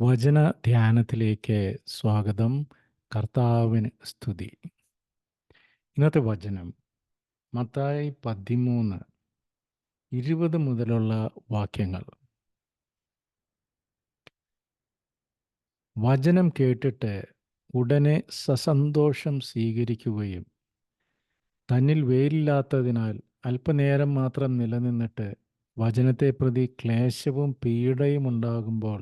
വചന ധ്യാനത്തിലേക്ക് സ്വാഗതം. കർത്താവിന് സ്തുതി. ഇന്നത്തെ വചനം മത്തായി 13:20 മുതലുള്ള വാക്യങ്ങൾ. വചനം കേട്ടിട്ട് ഉടനെ സസന്തോഷം സ്വീകരിക്കുകയും തന്നിൽ വേരില്ലാത്തതിനാൽ അല്പനേരം മാത്രം നിലനിന്നിട്ട് വചനത്തെ പ്രതി ക്ലേശവും പീഡയും ഉണ്ടാകുമ്പോൾ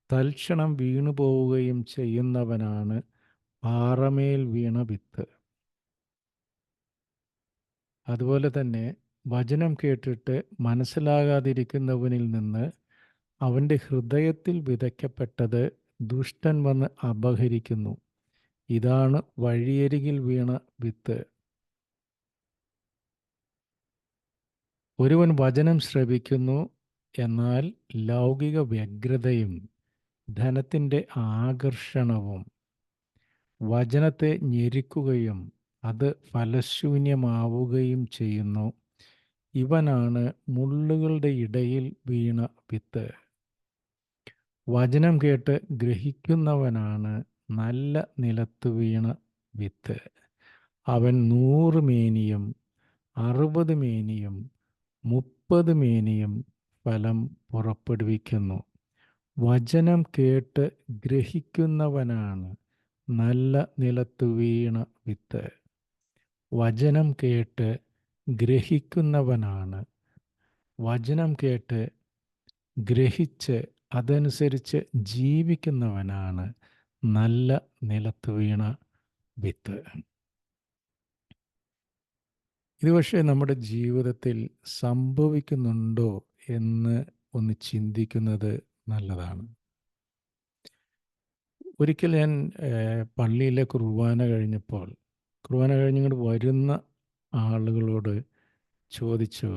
തൽക്ഷണം വീണുപോവുകയും ചെയ്യുന്നവനാണ് പാറമേൽ വീണ വിത്ത്. അതുപോലെ തന്നെ വചനം കേട്ടിട്ട് മനസ്സിലാകാതിരിക്കുന്നവനിൽ നിന്ന് അവൻ്റെ ഹൃദയത്തിൽ വിതയ്ക്കപ്പെട്ടത് ദുഷ്ടൻ വന്ന് അപഹരിക്കുന്നു. ഇതാണ് വഴിയരികിൽ വീണ വിത്ത്. ഒരുവൻ വചനം ശ്രവിക്കുന്നു, എന്നാൽ ലൗകിക വ്യഗ്രതയും ധനത്തിൻ്റെ ആകർഷണവും വചനത്തെ ഞെരുക്കുകയും അത് ഫലശൂന്യമാവുകയും ചെയ്യുന്നു. ഇവനാണ് മുള്ളുകളുടെ ഇടയിൽ വീണ വിത്ത്. വചനം കേട്ട് ഗ്രഹിക്കുന്നവനാണ് നല്ല നിലത്ത് വീണ വിത്ത്. അവൻ 100 മേനിയും 60 മേനിയും 30 മേനിയും ഫലം പുറപ്പെടുവിക്കുന്നു. വചനം കേട്ട് ഗ്രഹിക്കുന്നവനാണ് നല്ല നിലത്ത് വീണ വിത്ത്. വചനം കേട്ട് ഗ്രഹിക്കുന്നവനാണ്, വചനം കേട്ട് ഗ്രഹിച്ച് അതനുസരിച്ച് ജീവിക്കുന്നവനാണ് നല്ല നിലത്ത് വീണ വിത്ത്. ഇത് പക്ഷേ നമ്മുടെ ജീവിതത്തിൽ സംഭവിക്കുന്നുണ്ടോ എന്ന് ഒന്ന് ചിന്തിക്കുന്നത് നല്ലതാണ്. ഒരിക്കൽ ഞാൻ പള്ളിയിലെ കുർബാന കഴിഞ്ഞിങ്ങോട്ട് വരുന്ന ആളുകളോട് ചോദിച്ചു,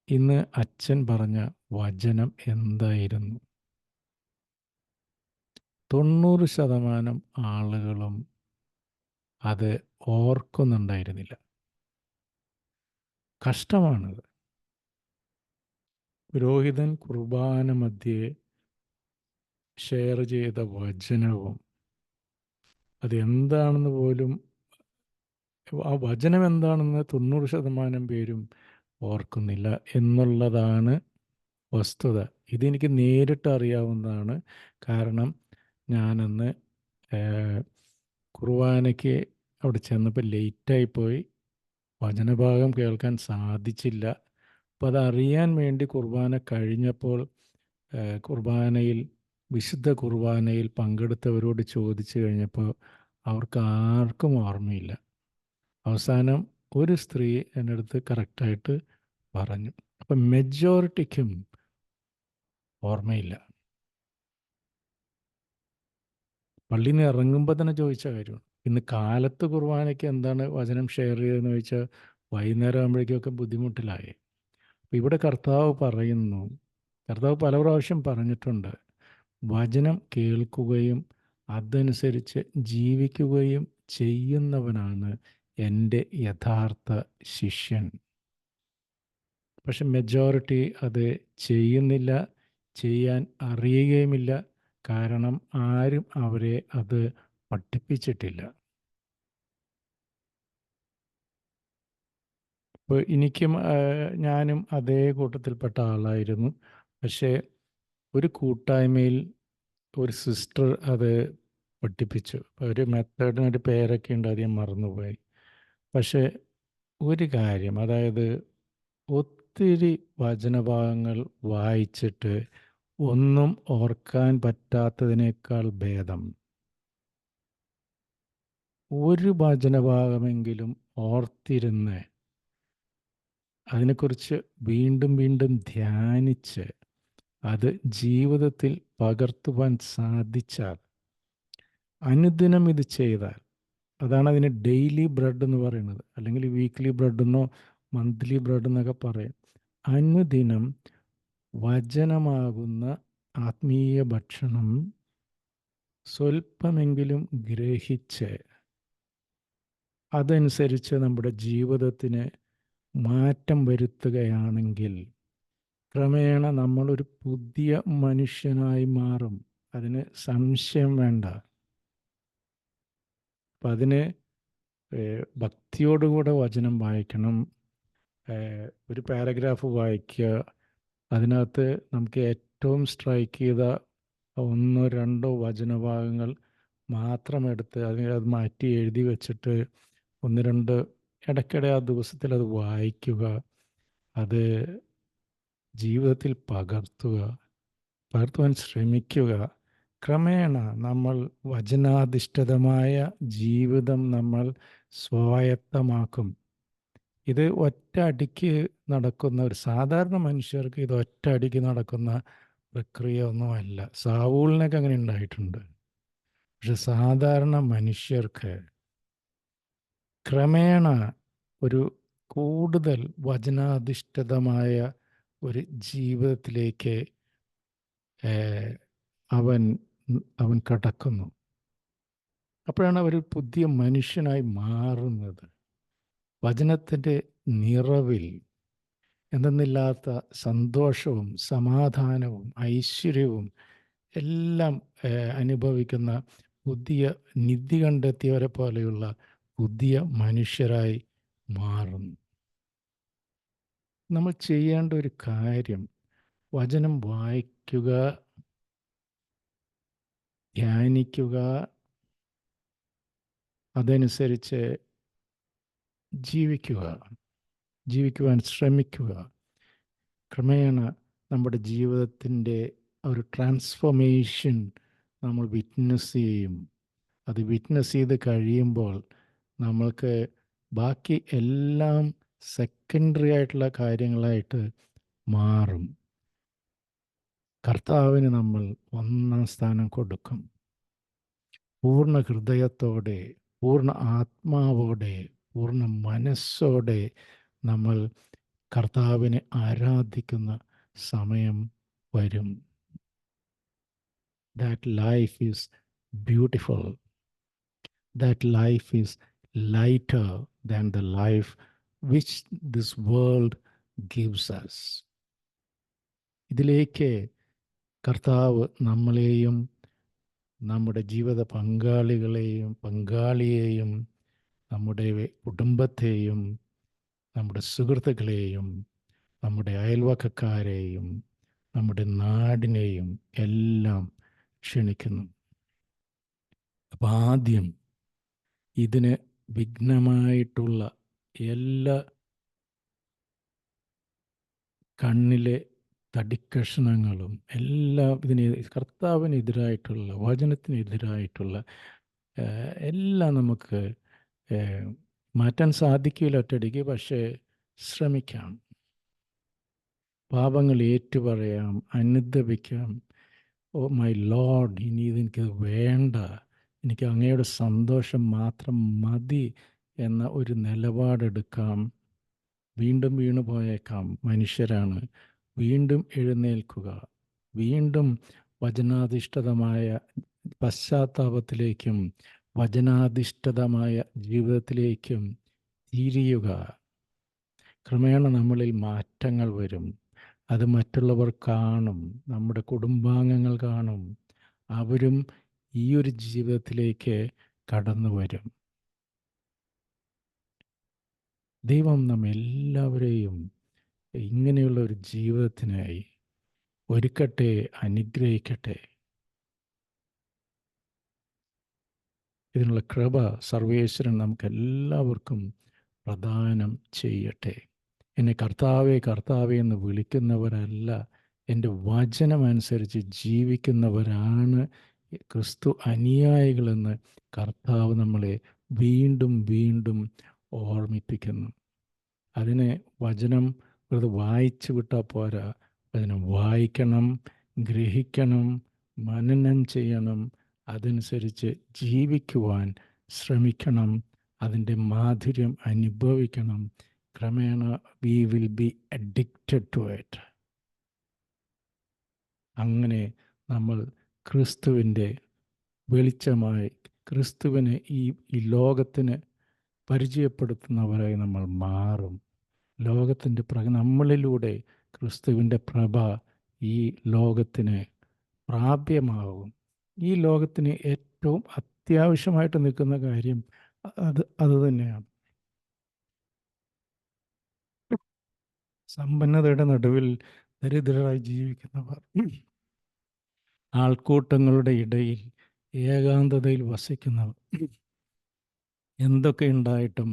ഇന്ന് അച്ഛൻ പറഞ്ഞ വചനം എന്തായിരുന്നു? 90% ആളുകളും അത് ഓർക്കുന്നുണ്ടായിരുന്നില്ല. കഷ്ടമാണത്. പുരോഹിതൻ കുർബാന മധ്യേ ഷെയർ ചെയ്ത വചനവും അതെന്താണെന്ന് പോലും, ആ വചനം എന്താണെന്ന് 90% പേരും ഓർക്കുന്നില്ല എന്നുള്ളതാണ് വസ്തുത. ഇതെനിക്ക് നേരിട്ട് അറിയാവുന്നതാണ്. കാരണം ഞാനന്ന് കുർബാനയ്ക്ക് അവിടെ ചെന്നപ്പോൾ ലേറ്റായിപ്പോയി, വചനഭാഗം കേൾക്കാൻ സാധിച്ചില്ല. അപ്പോൾ അതറിയാൻ വേണ്ടി കുർബാന കഴിഞ്ഞപ്പോൾ വിശുദ്ധ കുർബാനയിൽ പങ്കെടുത്തവരോട് ചോദിച്ചു കഴിഞ്ഞപ്പോൾ അവർക്ക് ആർക്കും ഓർമ്മയില്ല. അവസാനം ഒരു സ്ത്രീ എൻ്റെ അടുത്ത് കറക്റ്റായിട്ട് പറഞ്ഞു. അപ്പം മെജോറിറ്റിക്കും ഓർമ്മയില്ല. പള്ളിയിൽ നിന്ന് ഇറങ്ങുമ്പോൾ തന്നെ ചോദിച്ച കാര്യമാണ്. ഇന്ന് കാലത്ത് കുർബാനയ്ക്ക് എന്താണ് വചനം ഷെയർ ചെയ്തതെന്ന് ചോദിച്ചാൽ വൈകുന്നേരം ആകുമ്പോഴേക്കൊക്കെ ബുദ്ധിമുട്ടിലായി. അപ്പം ഇവിടെ കർത്താവ് പല പ്രാവശ്യം പറഞ്ഞിട്ടുണ്ട്, വചനം കേൾക്കുകയും അതനുസരിച്ച് ജീവിക്കുകയും ചെയ്യുന്നവനാണ് എൻ്റെ യഥാർത്ഥ ശിഷ്യൻ. പക്ഷെ മെജോറിറ്റി അത് ചെയ്യുന്നില്ല, ചെയ്യാൻ അറിയുകയുമില്ല. കാരണം ആരും അവരെ അത് പഠിപ്പിച്ചിട്ടില്ല. ഇപ്പോൾ ഞാനും അതേ കൂട്ടത്തിൽപ്പെട്ട ആളായിരുന്നു. പക്ഷേ ഒരു കൂട്ടായ്മയിൽ ഒരു സിസ്റ്റർ അത് പഠിപ്പിച്ചു. ഒരു മെത്തേഡിനൊരു പേരൊക്കെ ഉണ്ട്, അധികം മറന്നുപോയി. പക്ഷേ ഒരു കാര്യം, അതായത് ഒത്തിരി വചനഭാഗങ്ങൾ വായിച്ചിട്ട് ഒന്നും ഓർക്കാൻ പറ്റാത്തതിനേക്കാൾ ഭേദം ഒരു വചനഭാഗമെങ്കിലും ഓർത്തിരുന്ന് അതിനെക്കുറിച്ച് വീണ്ടും വീണ്ടും ധ്യാനിച്ച് അത് ജീവിതത്തിൽ പകർത്തുവാൻ സാധിച്ചാൽ, അനുദിനം ഇത് ചെയ്താൽ, അതാണ് അതിന് ഡെയിലി ബ്രെഡ് എന്ന് പറയുന്നത്, അല്ലെങ്കിൽ വീക്ക്ലി ബ്രെഡെന്നോ മന്ത്ലി ബ്രെഡ് എന്നൊക്കെ പറയും. അനുദിനം വചനമാകുന്ന ആത്മീയ ഭക്ഷണം സ്വല്പമെങ്കിലും ഗ്രഹിച്ച് അതനുസരിച്ച് നമ്മുടെ ജീവിതത്തിന് മാറ്റം വരുത്തുകയാണെങ്കിൽ ക്രമേണ നമ്മളൊരു പുതിയ മനുഷ്യനായി മാറും. അതിന് സംശയം വേണ്ട. അപ്പം അതിന് ഭക്തിയോടുകൂടെ വചനം വായിക്കണം. ഒരു പാരഗ്രാഫ് വായിക്കുക, അതിനകത്ത് നമുക്ക് ഏറ്റവും സ്ട്രൈക്ക് ചെയ്ത ഒന്നോ രണ്ടോ വചനഭാഗങ്ങൾ മാത്രം എടുത്ത് അത് മാറ്റി എഴുതി വെച്ചിട്ട് ഒന്ന് രണ്ട് ഇടയ്ക്കിടെ ആ ദിവസത്തിൽ അത് വായിക്കുക, അത് ജീവിതത്തിൽ പകർത്തുവാൻ ശ്രമിക്കുക. ക്രമേണ നമ്മൾ വചനാധിഷ്ഠിതമായ ജീവിതം നമ്മൾ സ്വായത്തമാക്കും. ഇത് ഒറ്റ അടിക്ക് നടക്കുന്ന, ഒരു സാധാരണ മനുഷ്യർക്ക് ഇത് ഒറ്റ അടിക്ക് നടക്കുന്ന പ്രക്രിയ ഒന്നുമല്ല. സാവൂളിനൊക്കെ അങ്ങനെ ഉണ്ടായിട്ടുണ്ട്. പക്ഷെ സാധാരണ മനുഷ്യർക്ക് ക്രമേണ ഒരു കൂടുതൽ വചനാധിഷ്ഠിതമായ ഒരു ജീവിതത്തിലേക്ക് അവൻ കടക്കുന്നു. അപ്പോഴാണ് അവർ പുതിയ മനുഷ്യനായി മാറുന്നത്. വചനത്തിൻ്റെ നിറവിൽ എന്തെന്നില്ലാത്ത സന്തോഷവും സമാധാനവും ഐശ്വര്യവും എല്ലാം അനുഭവിക്കുന്ന പുതിയ നിധി കണ്ടെത്തിയവരെ പോലെയുള്ള പുതിയ മനുഷ്യരായി മാറുന്നു. നമ്മൾ ചെയ്യേണ്ട ഒരു കാര്യം വചനം വായിക്കുക, ധ്യാനിക്കുക, അതനുസരിച്ച് ജീവിക്കുവാൻ ശ്രമിക്കുക. ക്രമേണ നമ്മുടെ ജീവിതത്തിൻ്റെ ഒരു ട്രാൻസ്ഫോർമേഷൻ നമ്മൾ വിറ്റ്നസ് ചെയ്യും. അത് വിറ്റ്നസ് ചെയ്ത് കഴിയുമ്പോൾ നമ്മൾക്ക് ബാക്കി എല്ലാം സെക്കൻഡറി ആയിട്ടുള്ള കാര്യങ്ങളായിട്ട് മാറും. കർത്താവിന് നമ്മൾ ഒന്നാം സ്ഥാനം കൊടുക്കും. പൂർണ്ണ ഹൃദയത്തോടെ, പൂർണ്ണ ആത്മാവോടെ, പൂർണ്ണ മനസ്സോടെ നമ്മൾ കർത്താവിനെ ആരാധിക്കുന്ന സമയം വരും. That life is beautiful. That life is lighter than the life which this world gives us. ഇതിലേക്ക് കർത്താവ് നമ്മളെയും നമ്മുടെ ജീവിത പങ്കാളിയെയും നമ്മുടെ കുടുംബത്തെയും നമ്മുടെ സുഹൃത്തുക്കളെയും നമ്മുടെ അയൽവക്കക്കാരെയും നമ്മുടെ നാടിനെയും എല്ലാം ക്ഷണിക്കുന്നു. അപ്പം ആദ്യം ഇതിന് വിഘ്നമായിട്ടുള്ള എല്ലാ കണ്ണിലെ തടിക്കഷ്ണങ്ങളും എല്ലാം കർത്താവിനെതിരായിട്ടുള്ള, വചനത്തിനെതിരായിട്ടുള്ള എല്ലാം നമുക്ക് മാറ്റാൻ സാധിക്കില്ല ഒറ്റയടിക്ക്. പക്ഷേ ശ്രമിക്കാം. പാപങ്ങൾ ഏറ്റുപറയാം, അനുദപിക്കാം. ഓ മൈ ലോർഡ്, ഇനി ഇതെനിക്ക് വേണ്ട, എനിക്ക് അങ്ങയുടെ സന്തോഷം മാത്രം മതി എന്ന ഒരു നിലപാടെടുക്കാം. വീണ്ടും വീണു പോയേക്കാം, മനുഷ്യരാണ്. വീണ്ടും എഴുന്നേൽക്കുക, വീണ്ടും വചനാധിഷ്ഠിതമായ പശ്ചാത്താപത്തിലേക്കും വചനാധിഷ്ഠിതമായ ജീവിതത്തിലേക്കും തിരിയുക. ക്രമേണ നമ്മളിൽ മാറ്റങ്ങൾ വരും. അത് മറ്റുള്ളവർ കാണും, നമ്മുടെ കുടുംബാംഗങ്ങൾ കാണും. അവരും ഈ ഒരു ജീവിതത്തിലേക്ക് കടന്നു വരും. ദൈവം നമ്മെല്ലാവരെയും ഇങ്ങനെയുള്ള ഒരു ജീവിതത്തിനായി ഒരുക്കട്ടെ, അനുഗ്രഹിക്കട്ടെ. ഇതിനുള്ള കൃപ സർവേശ്വരൻ നമുക്കെല്ലാവർക്കും പ്രദാനം ചെയ്യട്ടെ. എന്നെ കർത്താവേ കർത്താവേ എന്ന് വിളിക്കുന്നവരല്ല, എൻ്റെ വചനമനുസരിച്ച് ജീവിക്കുന്നവരാണ് ക്രിസ്തു അനുയായികളെന്ന് കർത്താവ് നമ്മളെ വീണ്ടും വീണ്ടും ഓർമ്മിപ്പിക്കുന്നു. അതിന് വചനം വെറുതെ വായിച്ചു വിട്ടാൽ പോരാ. വചനം വായിക്കണം, ഗ്രഹിക്കണം, മനനം ചെയ്യണം, അതനുസരിച്ച് ജീവിക്കുവാൻ ശ്രമിക്കണം, അതിൻ്റെ മാധുര്യം അനുഭവിക്കണം. ക്രമേണ we will be addicted to it. അങ്ങനെ നമ്മൾ ക്രിസ്തുവിൻ്റെ വെളിച്ചമായി, ക്രിസ്തുവിനെ ഈ ലോകത്തിന് പരിചയപ്പെടുത്തുന്നവരായി നമ്മൾ മാറും. ലോകത്തിൻ്റെ നമ്മളിലൂടെ ക്രിസ്തുവിൻ്റെ പ്രഭ ഈ ലോകത്തിന് പ്രാപ്യമാകും. ഈ ലോകത്തിന് ഏറ്റവും അത്യാവശ്യമായിട്ട് നിൽക്കുന്ന കാര്യം അത് തന്നെയാണ്. സമ്പന്നതയുടെ നടുവിൽ ദരിദ്രരായി ജീവിക്കുന്നവർ, ആൾക്കൂട്ടങ്ങളുടെ ഇടയിൽ ഏകാന്തതയിൽ വസിക്കുന്നവർ, എന്തൊക്കെ ഉണ്ടായിട്ടും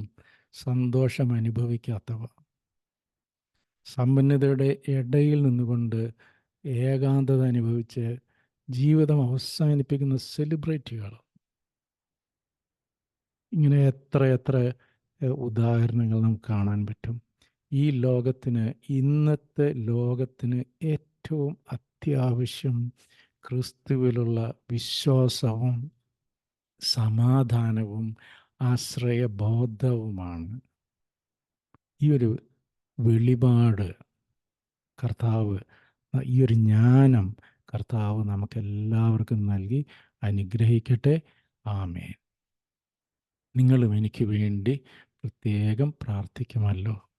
സന്തോഷം അനുഭവിക്കാത്തവർ, സമ്പന്നതയുടെ ഇടയിൽ നിന്നുകൊണ്ട് ഏകാന്തത അനുഭവിച്ച് ജീവിതം അവസാനിപ്പിക്കുന്ന സെലിബ്രിറ്റികൾ, ഇങ്ങനെ എത്ര എത്ര ഉദാഹരണങ്ങൾ നമുക്ക് കാണാൻ പറ്റും. ഈ ലോകത്തിന്, ഇന്നത്തെ ലോകത്തിന് ഏറ്റവും അത്യാവശ്യം ക്രിസ്തുവിലുള്ള വിശ്വാസവും സമാധാനവും ആശ്രയബോധവുമാണ്. ഈ ഒരു വെളിപാട് കർത്താവ്, ഈ ഒരു ജ്ഞാനം കർത്താവ് നമുക്കെല്ലാവർക്കും നൽകി അനുഗ്രഹിക്കട്ടെ. ആമേൻ. നിങ്ങളും എനിക്ക് വേണ്ടി പ്രത്യേകം പ്രാർത്ഥിക്കുമല്ലോ.